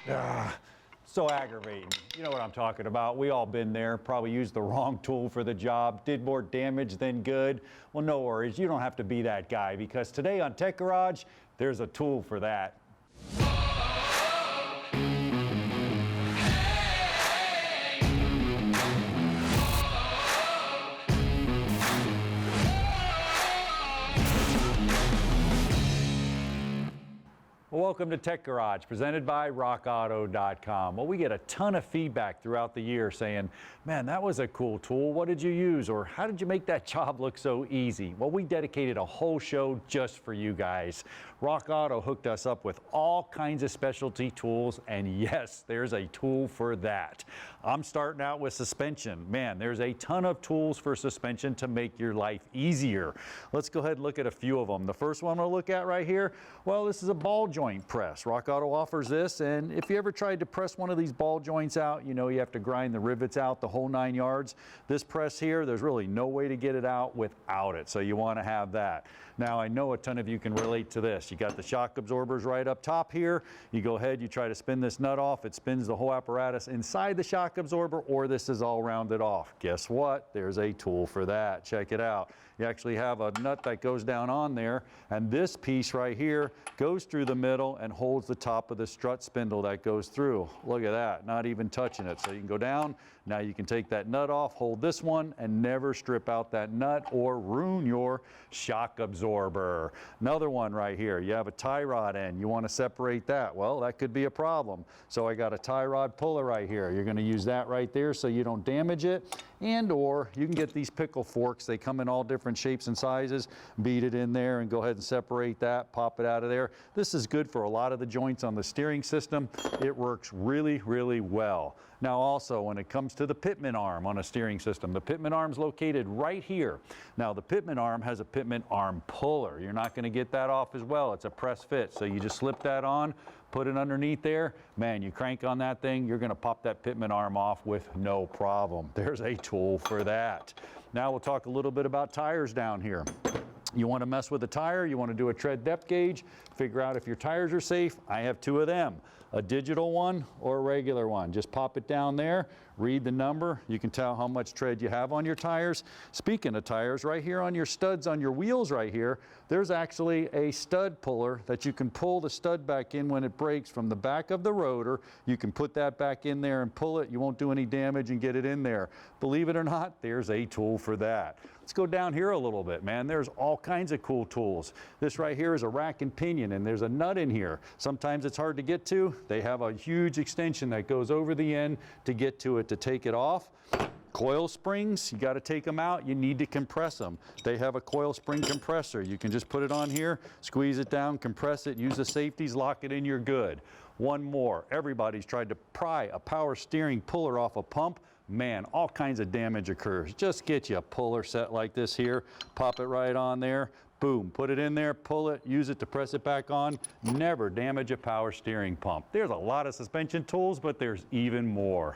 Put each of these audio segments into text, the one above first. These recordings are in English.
So aggravating. You know what I'm talking about. We all been there, probably used the wrong tool for the job, did more damage than good. Well, no worries, you don't have to be that guy, because today on Tech Garage, there's a tool for that. Welcome to Tech Garage, presented by RockAuto.com. Well, we get a ton of feedback throughout the year saying, man, that was a cool tool. What did you use? Or how did you make that job look so easy? Well, we dedicated a whole show just for you guys. Rock Auto hooked us up with all kinds of specialty tools, and yes, there's a tool for that. I'm starting out with suspension. Man, there's a ton of tools for suspension to make your life easier. Let's go ahead and look at a few of them. The first one we'll look at right here, well, this is a ball joint press. Rock Auto offers this, and if you ever tried to press one of these ball joints out, you know you have to grind the rivets out the whole 9 yards. This press here, there's really no way to get it out without it, so you want to have that. Now, I know a ton of you can relate to this. You got the shock absorbers right up top here. You go ahead, you try to spin this nut off. It spins the whole apparatus inside the shock absorber, or this is all rounded off. Guess what? There's a tool for that. Check it out. You actually have a nut that goes down on there, and this piece right here goes through the middle and holds the top of the strut spindle that goes through. Look at that, not even touching it. So you can go down, now you can take that nut off, hold this one, and never strip out that nut or ruin your shock absorber. Another one right here, you have a tie rod end, you want to separate that. Well, that could be a problem. So I got a tie rod puller right here. You're going to use that right there so you don't damage it, and or you can get these pickle forks. They come in all different shapes and sizes. Beat it in there and go ahead and separate that, pop it out of there. This is good for a lot of the joints on the steering system. It works really, really well. Now also, when it comes to the pitman arm on a steering system, the pitman arm's located right here. Now the pitman arm has a pitman arm puller. You're not going to get that off as well. It's a press fit, so you just slip that on, put it underneath there. Man, you crank on that thing, you're going to pop that pitman arm off with no problem. There's a tool for that. Now we'll talk a little bit about tires down here. You want to mess with a tire, you want to do a tread depth gauge, figure out if your tires are safe. I have two of them, a digital one or a regular one. Just pop it down there, read the number. You can tell how much tread you have on your tires. Speaking of tires, right here on your studs on your wheels right here, there's actually a stud puller that you can pull the stud back in when it breaks from the back of the rotor. You can put that back in there and pull it. You won't do any damage and get it in there. Believe it or not, there's a tool for that. Let's go down here a little bit, man. There's all kinds of cool tools. This right here is a rack and pinion, and there's a nut in here. Sometimes it's hard to get to. They have a huge extension that goes over the end to get to it, to take it off. Coil springs, you got to take them out. You need to compress them. They have a coil spring compressor. You can just put it on here, squeeze it down, compress it, use the safeties, lock it in, you're good. One more. Everybody's tried to pry a power steering puller off a pump. Man, all kinds of damage occurs. Just get you a puller set like this here, pop it right on there, boom, put it in there, pull it, use it to press it back on. Never damage a power steering pump. There's a lot of suspension tools, but there's even more.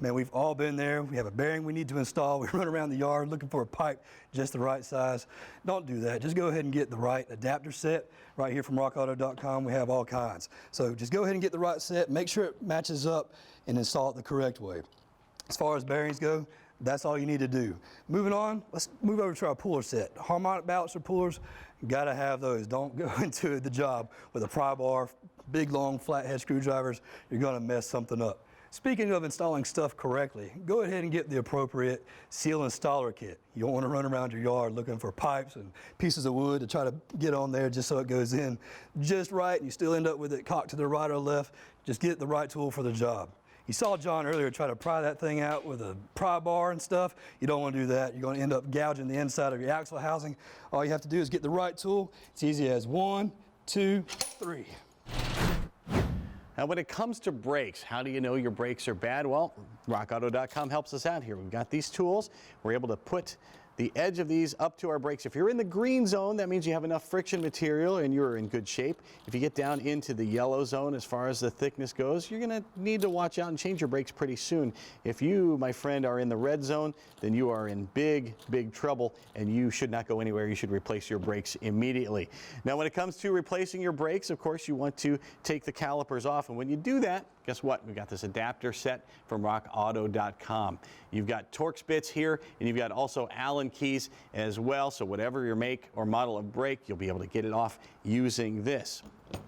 Man, we've all been there. We have a bearing we need to install. We run around the yard looking for a pipe just the right size. Don't do that. Just go ahead and get the right adapter set. Right here from RockAuto.com, we have all kinds. So just go ahead and get the right set, make sure it matches up, and install it the correct way. As far as bearings go, that's all you need to do. Moving on, let's move over to our puller set. Harmonic balancer pullers, gotta have those. Don't go into the job with a pry bar, big long flathead screwdrivers. You're gonna mess something up. Speaking of installing stuff correctly, go ahead and get the appropriate seal installer kit. You don't want to run around your yard looking for pipes and pieces of wood to try to get on there just so it goes in just right and you still end up with it cocked to the right or left. Just get the right tool for the job. You saw John earlier try to pry that thing out with a pry bar and stuff. You don't want to do that. You're going to end up gouging the inside of your axle housing. All you have to do is get the right tool. It's easy as 1, 2, 3. Now, when it comes to brakes, how do you know your brakes are bad? Well, RockAuto.com helps us out here. We've got these tools. We're able to put the edge of these up to our brakes. If you're in the green zone, that means you have enough friction material and you're in good shape. If you get down into the yellow zone as far as the thickness goes, you're going to need to watch out and change your brakes pretty soon. If you, my friend, are in the red zone, then you are in big trouble and you should not go anywhere. You should replace your brakes immediately. Now, when it comes to replacing your brakes, of course, you want to take the calipers off. And when you do that, guess what? We got this adapter set from rockauto.com. You've got Torx bits here, and you've got also Allen keys as well. So whatever your make or model of brake, you'll be able to get it off using this.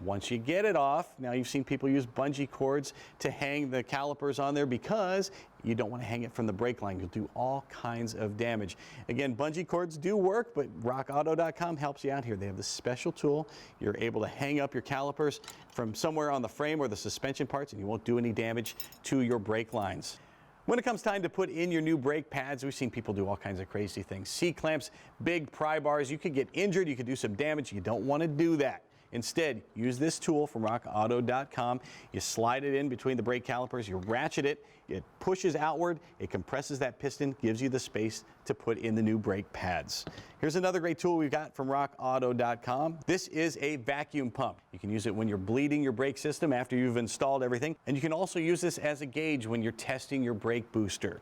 Once you get it off, now you've seen people use bungee cords to hang the calipers on there because you don't want to hang it from the brake line. You'll do all kinds of damage. Again, bungee cords do work, but rockauto.com helps you out here. They have this special tool. You're able to hang up your calipers from somewhere on the frame or the suspension parts, and you won't do any damage to your brake lines. When it comes time to put in your new brake pads, we've seen people do all kinds of crazy things. C-clamps, big pry bars. You could get injured. You could do some damage. You don't want to do that. Instead, use this tool from rockauto.com. You slide it in between the brake calipers, you ratchet it, it pushes outward, it compresses that piston, gives you the space to put in the new brake pads. Here's another great tool we've got from rockauto.com. This is a vacuum pump. You can use it when you're bleeding your brake system after you've installed everything, and you can also use this as a gauge when you're testing your brake booster.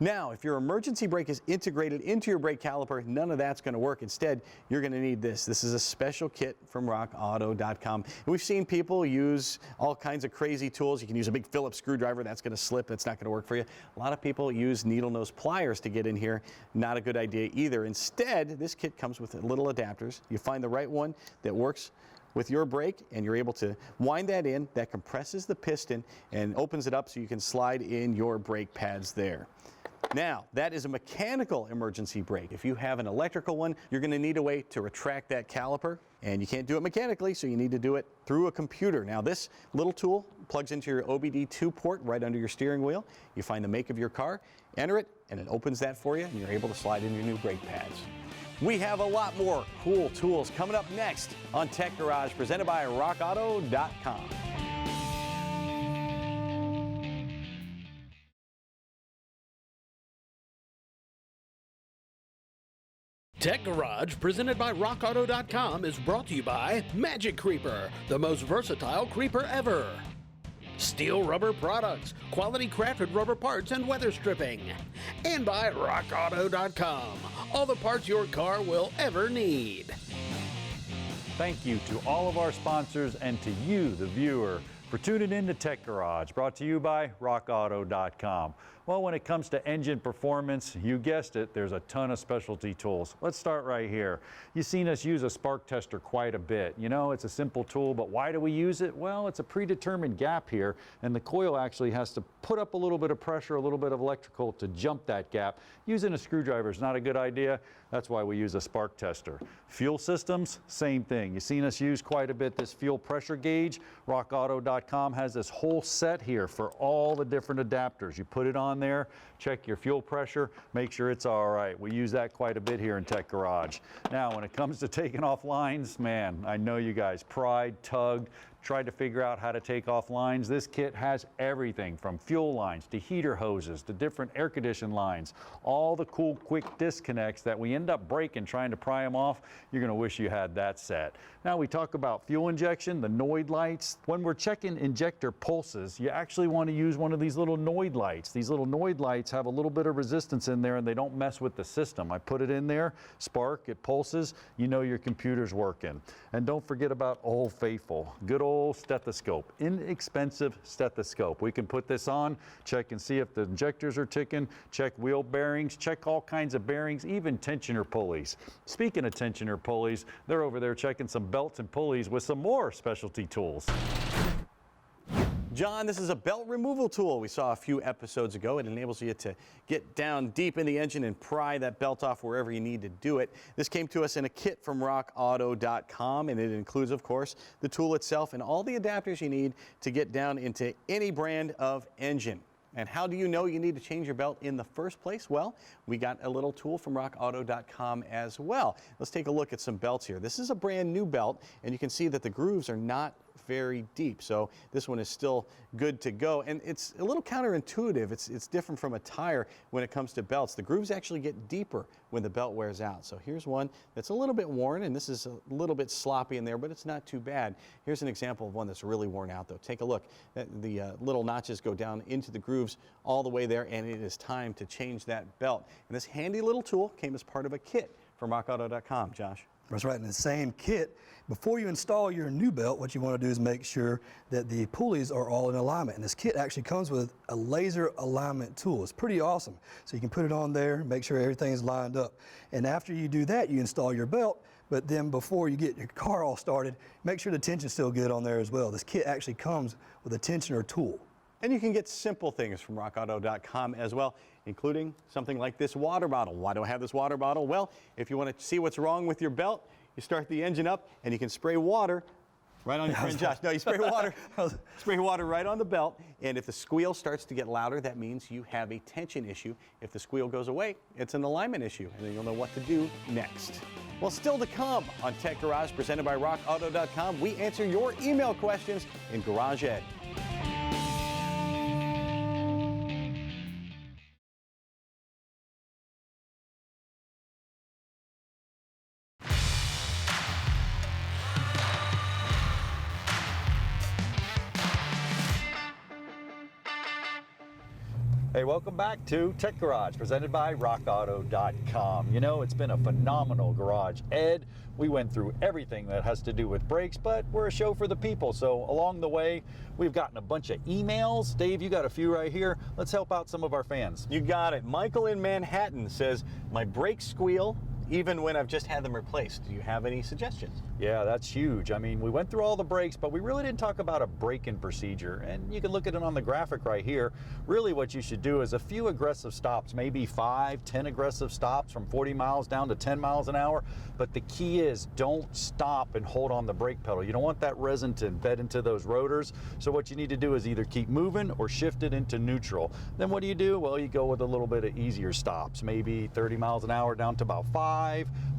Now, if your emergency brake is integrated into your brake caliper, none of that's going to work. Instead, you're going to need this. This is a special kit from rockauto.com. And we've seen people use all kinds of crazy tools. You can use a big Phillips screwdriver. That's going to slip. That's not going to work for you. A lot of people use needle nose pliers to get in here. Not a good idea either. Instead, this kit comes with little adapters. You find the right one that works with your brake, and you're able to wind that in. That compresses the piston and opens it up so you can slide in your brake pads there. Now, that is a mechanical emergency brake. If you have an electrical one, you're going to need a way to retract that caliper, and you can't do it mechanically, so you need to do it through a computer. Now, this little tool plugs into your OBD2 port right under your steering wheel. You find the make of your car, enter it, and it opens that for you, and you're able to slide in your new brake pads. We have a lot more cool tools coming up next on Tech Garage, presented by rockauto.com. Tech Garage, presented by rockauto.com, is brought to you by Magic Creeper, the most versatile creeper ever. Steel Rubber Products, quality crafted rubber parts and weather stripping. And by rockauto.com, all the parts your car will ever need. Thank you to all of our sponsors and to you, the viewer, for tuning in to Tech Garage, brought to you by rockauto.com. Well, when it comes to engine performance, you guessed it, there's a ton of specialty tools. Let's start right here. You've seen us use a spark tester quite a bit. You know, it's a simple tool, but why do we use it? Well, it's a predetermined gap here, and the coil actually has to put up a little bit of pressure, a little bit of electrical to jump that gap. Using a screwdriver is not a good idea. That's why we use a spark tester. Fuel systems, same thing. You've seen us use quite a bit this fuel pressure gauge. rockauto.com has this whole set here for all the different adapters. You put it on there, check your fuel pressure, make sure it's all right. We use that quite a bit here in Tech Garage. Now, when it comes to taking off lines, man, I know you guys pried, tugged, tried to figure out how to take off lines. This kit has everything from fuel lines to heater hoses to different air condition lines. All the cool quick disconnects that we end up breaking trying to pry them off, you're going to wish you had that set. Now we talk about fuel injection, the Noid lights. When we're checking injector pulses, you actually want to use one of these little Noid lights. These little Noid lights have a little bit of resistance in there and they don't mess with the system. I put it in there, spark, it pulses, you know your computer's working. And don't forget about Old Faithful, good old stethoscope, inexpensive stethoscope. We can put this on, check and see if the injectors are ticking, check wheel bearings, check all kinds of bearings, even tensioner pulleys. Speaking of tensioner pulleys, they're over there checking some belts and pulleys with some more specialty tools. John, this is a belt removal tool we saw a few episodes ago. It enables you to get down deep in the engine and pry that belt off wherever you need to do it. This came to us in a kit from rockauto.com, and it includes, of course, the tool itself and all the adapters you need to get down into any brand of engine. And how do you know you need to change your belt in the first place? Well, we got a little tool from rockauto.com as well. Let's take a look at some belts here. This is a brand new belt, and you can see that the grooves are not very deep. So this one is still good to go. And it's a little counterintuitive. It's different from a tire when it comes to belts. The grooves actually get deeper when the belt wears out. So here's one that's a little bit worn, and this is a little bit sloppy in there, but it's not too bad. Here's an example of one that's really worn out though. Take a look. The little notches go down into the grooves all the way there, and it is time to change that belt. And this handy little tool came as part of a kit from rockauto.com, Josh. That's right, in the same kit, before you install your new belt, what you want to do is make sure that the pulleys are all in alignment. And this kit actually comes with a laser alignment tool. It's pretty awesome. So you can put it on there, make sure everything is lined up. And after you do that, you install your belt, but then before you get your car all started, make sure the tension's still good on there as well. This kit actually comes with a tensioner tool. And you can get simple things from rockauto.com as well, including something like this water bottle. Why do I have this water bottle? Well, if you want to see what's wrong with your belt, you start the engine up and you can spray water right on your friend Josh. No, you spray water right on the belt, and if the squeal starts to get louder, that means you have a tension issue. If the squeal goes away, it's an alignment issue, and then you'll know what to do next. Well, still to come on Tech Garage, presented by rockauto.com, we answer your email questions in Garage Ed. Hey, welcome back to Tech Garage, presented by rockauto.com. You know, it's been a phenomenal Garage Ed. We went through everything that has to do with brakes, but we're a show for the people. So along the way, we've gotten a bunch of emails. Dave, you got a few right here. Let's help out some of our fans. You got it. Michael in Manhattan says, my brakes squeal even when I've just had them replaced. Do you have any suggestions? Yeah, that's huge. I mean, we went through all the brakes, but we really didn't talk about a break-in procedure. And you can look at it on the graphic right here. Really what you should do is a few aggressive stops, maybe 5, 10 aggressive stops from 40 miles down to 10 miles an hour. But the key is don't stop and hold on the brake pedal. You don't want that resin to embed into those rotors. So what you need to do is either keep moving or shift it into neutral. Then what do? Well, you go with a little bit of easier stops, maybe 30 miles an hour down to about 5.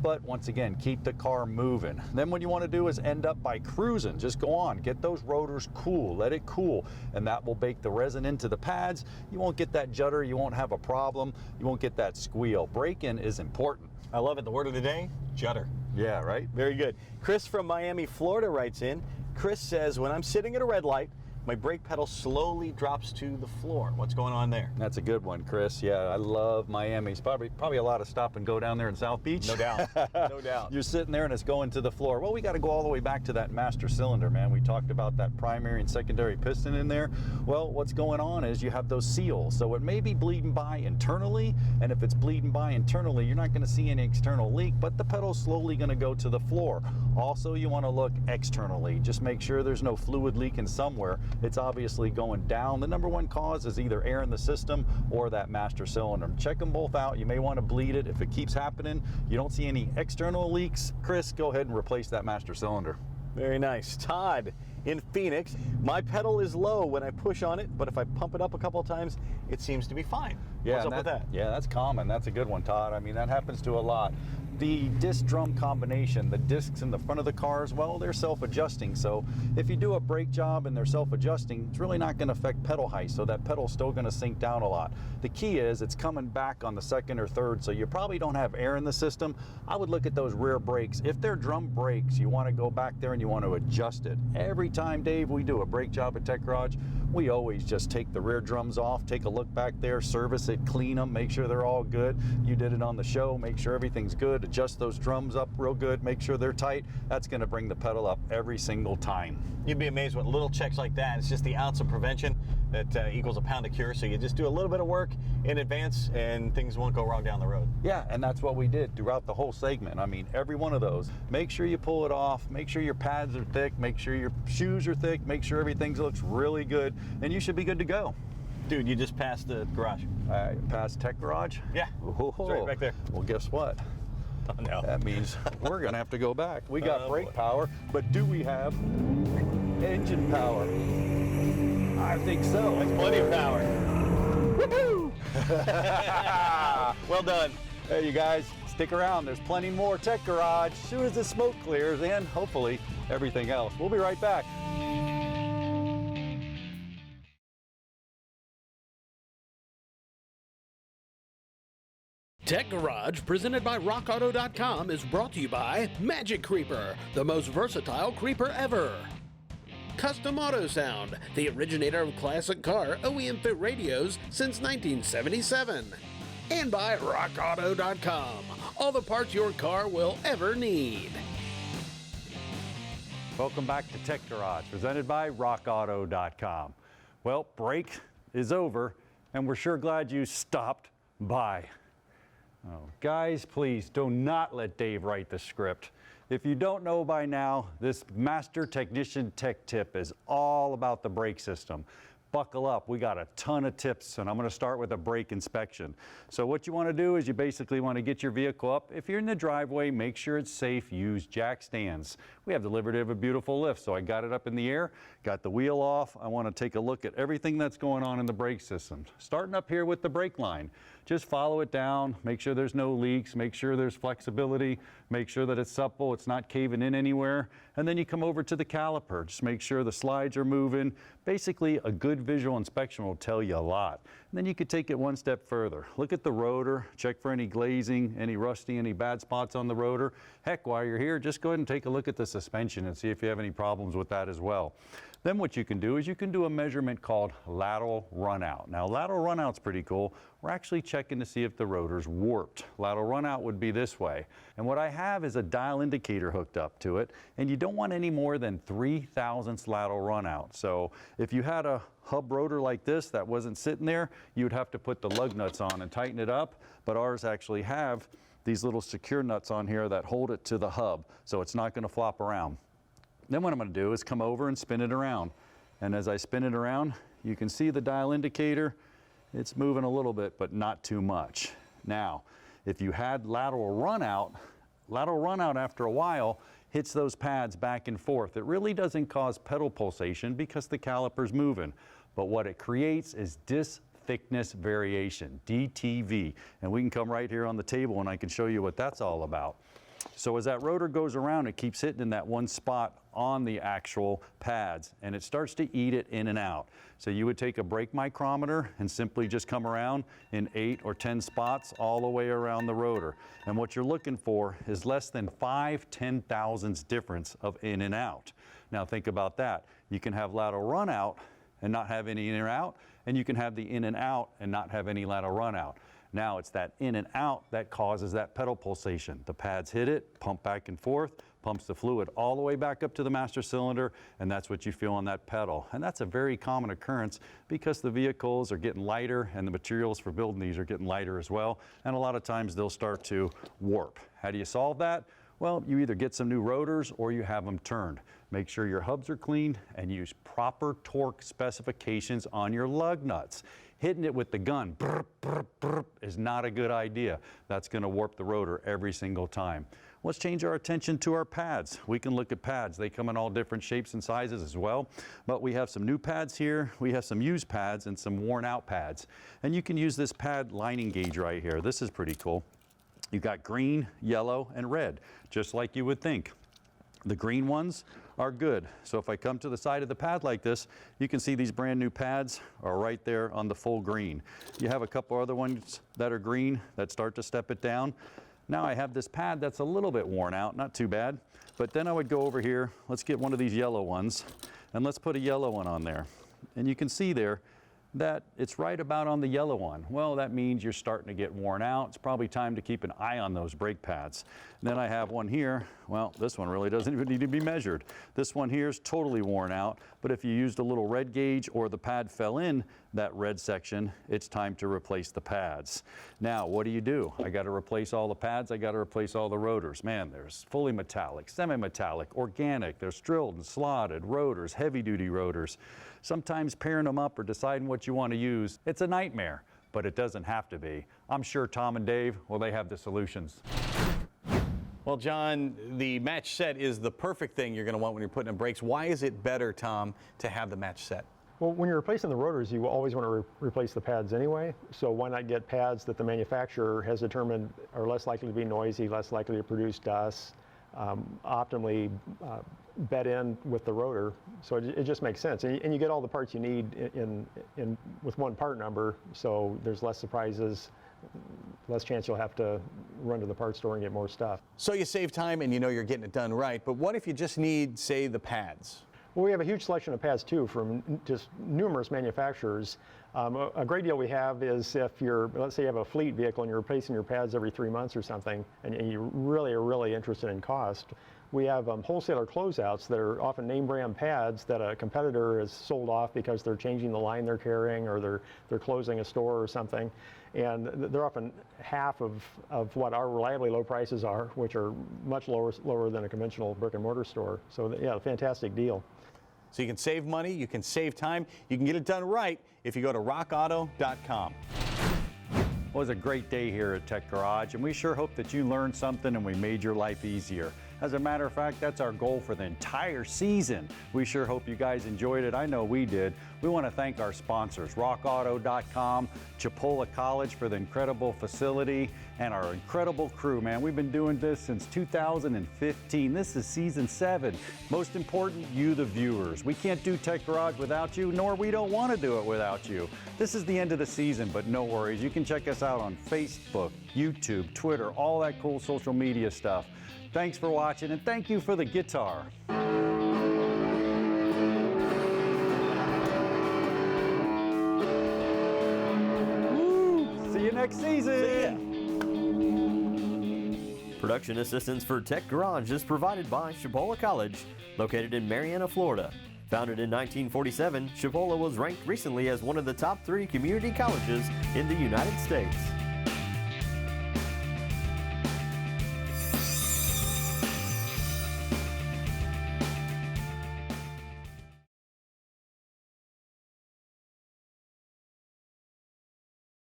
But once again, keep the car moving. Then what you want to do is end up by cruising. Just go on, get those rotors cool, let it cool, and that will bake the resin into the pads. You won't get that judder, you won't have a problem, you won't get that squeal. Break-in is important. I love it. The word of the day, judder. Yeah, right? Very good. Chris from Miami, Florida writes in. Chris says, when I'm sitting at a red light, my brake pedal slowly drops to the floor. What's going on there? That's a good one, Chris. Yeah, I love Miami. It's probably a lot of stop and go down there in South Beach. No doubt, no doubt. You're sitting there and it's going to the floor. Well, we got to go all the way back to that master cylinder, man. We talked about that primary and secondary piston in there. Well, what's going on is you have those seals. So it may be bleeding by internally, and if it's bleeding by internally, you're not going to see any external leak, but the pedal's slowly going to go to the floor. Also, you want to look externally. Just make sure there's no fluid leaking somewhere. It's obviously going down. The number one cause is either air in the system or that master cylinder. Check them both out. You may want to bleed it. If it keeps happening, you don't see any external leaks, Chris, go ahead and replace that master cylinder. Very nice. Todd in Phoenix, my pedal is low when I push on it, but if I pump it up a couple of times, it seems to be fine. Yeah, what's up with that? Yeah, that's common. That's a good one, Todd. I mean, that happens to a lot. The disc drum combination, the discs in the front of the cars, well, they're self-adjusting. So if you do a brake job and they're self-adjusting, it's really not going to affect pedal height. So that pedal's still going to sink down a lot. The key is it's coming back on the second or third. So you probably don't have air in the system. I would look at those rear brakes. If they're drum brakes, you want to go back there and you want to adjust it. Every time, Dave, we do a brake job at Tech Garage, we always just take the rear drums off, take a look back there, service it, clean them, make sure they're all good. You did it on the show, make sure everything's good, adjust those drums up real good, make sure they're tight. That's going to bring the pedal up every single time. You'd be amazed what little checks like that. It's just the ounce of prevention that equals a pound of cure. So you just do a little bit of work in advance and things won't go wrong down the road. Yeah, and that's what we did throughout the whole segment. I mean, every one of those. Make sure you pull it off, make sure your pads are thick, make sure your shoes are thick, make sure everything looks really good, and you should be good to go. Dude, you just passed the garage. I passed Tech Garage? Yeah, it's right back there. Well, guess what? Oh, no. That means we're going to have to go back. We got brake power, but do we have engine power? I think so. That's plenty of power. Woohoo! Well done. Hey, you guys, stick around. There's plenty more Tech Garage as soon as the smoke clears and hopefully everything else. We'll be right back. Tech Garage, presented by RockAuto.com, is brought to you by Magic Creeper, the most versatile creeper ever. Custom Auto Sound, the originator of classic car OEM fit radios since 1977. And by RockAuto.com, all the parts your car will ever need. Welcome back to Tech Garage, presented by RockAuto.com. Well, break is over, and we're sure glad you stopped by. Oh, guys, please do not let Dave write the script. If you don't know by now, this Master Technician Tech Tip is all about the brake system. Buckle up, we got a ton of tips, and I'm going to start with a brake inspection. So what you want to do is you basically want to get your vehicle up. If you're in the driveway, make sure it's safe, use jack stands. We have the liberty of a beautiful lift, so I got it up in the air, got the wheel off. I want to take a look at everything that's going on in the brake system. Starting up here with the brake line. Just follow it down, make sure there's no leaks, make sure there's flexibility, make sure that it's supple, it's not caving in anywhere, and then you come over to the caliper. Just make sure the slides are moving. Basically, a good visual inspection will tell you a lot. And then you could take it one step further. Look at the rotor, check for any glazing, any rusty, any bad spots on the rotor. Heck, while you're here, just go ahead and take a look at the suspension and see if you have any problems with that as well. Then what you can do is you can do a measurement called lateral runout. Now, lateral runout's pretty cool. We're actually checking to see if the rotor's warped. Lateral runout would be this way. And what I have is a dial indicator hooked up to it, and you don't want any more than 3/1000ths lateral runout. So if you had a hub rotor like this that wasn't sitting there, you would have to put the lug nuts on and tighten it up, but ours actually have these little secure nuts on here that hold it to the hub, so it's not going to flop around. Then what I'm going to do is come over and spin it around. And as I spin it around, you can see the dial indicator. It's moving a little bit, but not too much. Now, if you had lateral runout after a while hits those pads back and forth. It really doesn't cause pedal pulsation because the caliper's moving. But what it creates is disc thickness variation, DTV. And we can come right here on the table and I can show you what that's all about. So as that rotor goes around, it keeps hitting in that one spot on the actual pads, and it starts to eat it in and out. So you would take a brake micrometer and simply just come around in 8 or 10 spots all the way around the rotor. And what you're looking for is less than 5/10,000ths difference of in and out. Now think about that. You can have lateral run out and not have any in or out, and you can have the in and out and not have any lateral run out. Now it's that in and out that causes that pedal pulsation. The pads hit it, pump back and forth, pumps the fluid all the way back up to the master cylinder, and that's what you feel on that pedal. And that's a very common occurrence because the vehicles are getting lighter and the materials for building these are getting lighter as well. And a lot of times they'll start to warp. How do you solve that? Well, you either get some new rotors or you have them turned. Make sure your hubs are cleaned and use proper torque specifications on your lug nuts. Hitting it with the gun is not a good idea. That's going to warp the rotor every single time. Let's change our attention to our pads. We can look at pads. They come in all different shapes and sizes as well. But we have some new pads here. We have some used pads and some worn out pads. And you can use this pad lining gauge right here. This is pretty cool. You've got green, yellow, and red, just like you would think. The green ones are good. So if I come to the side of the pad like this, you can see these brand new pads are right there on the full green. You have a couple other ones that are green that start to step it down. Now I have this pad that's a little bit worn out, not too bad. But then I would go over here, let's get one of these yellow ones, and let's put a yellow one on there. And you can see there that it's right about on the yellow one. Well, that means you're starting to get worn out. It's probably time to keep an eye on those brake pads. And then I have one here. Well, this one really doesn't even need to be measured. This one here is totally worn out, but if you used a little red gauge or the pad fell in that red section, it's time to replace the pads. Now, what do? I got to replace all the pads. I got to replace all the rotors. Man, there's fully metallic, semi-metallic, organic. There's drilled and slotted rotors, heavy-duty rotors. Sometimes pairing them up or deciding what you want to use, it's a nightmare, but it doesn't have to be. I'm sure Tom and Dave, well, they have the solutions. Well, John, the match set is the perfect thing you're going to want when you're putting in brakes. Why is it better, Tom, to have the match set? Well, when you're replacing the rotors, you always want to replace the pads anyway. So why not get pads that the manufacturer has determined are less likely to be noisy, less likely to produce dust, optimally bed in with the rotor. So it just makes sense. And you get all the parts you need with one part number, so there's less surprises, less chance you'll have to run to the parts store and get more stuff. So you save time and you know you're getting it done right, but what if you just need, say, the pads? Well, we have a huge selection of pads too from just numerous manufacturers. A great deal we have is if you're, let's say you have a fleet vehicle and you're replacing your pads every 3 months or something, and you really are really interested in cost. We have wholesaler closeouts that are often name brand pads that a competitor has sold off because they're changing the line they're carrying or they're closing a store or something. And they're often half of what our reliably low prices are, which are much lower than a conventional brick and mortar store. So yeah, fantastic deal. So you can save money, you can save time, you can get it done right if you go to rockauto.com. It was a great day here at Tech Garage, and we sure hope that you learned something and we made your life easier. As a matter of fact, that's our goal for the entire season. We sure hope you guys enjoyed it. I know we did. We want to thank our sponsors, rockauto.com, Chipola College for the incredible facility, and our incredible crew, man. We've been doing this since 2015. This is season 7. Most important, you the viewers. We can't do Tech Garage without you, nor we don't want to do it without you. This is the end of the season, but no worries. You can check us out on Facebook, YouTube, Twitter, all that cool social media stuff. Thanks for watching, and thank you for the guitar. Woo! See you next season. Production assistance for Tech Garage is provided by Chipola College, located in Marianna, Florida. Founded in 1947, Chipola was ranked recently as one of the top 3 community colleges in the United States.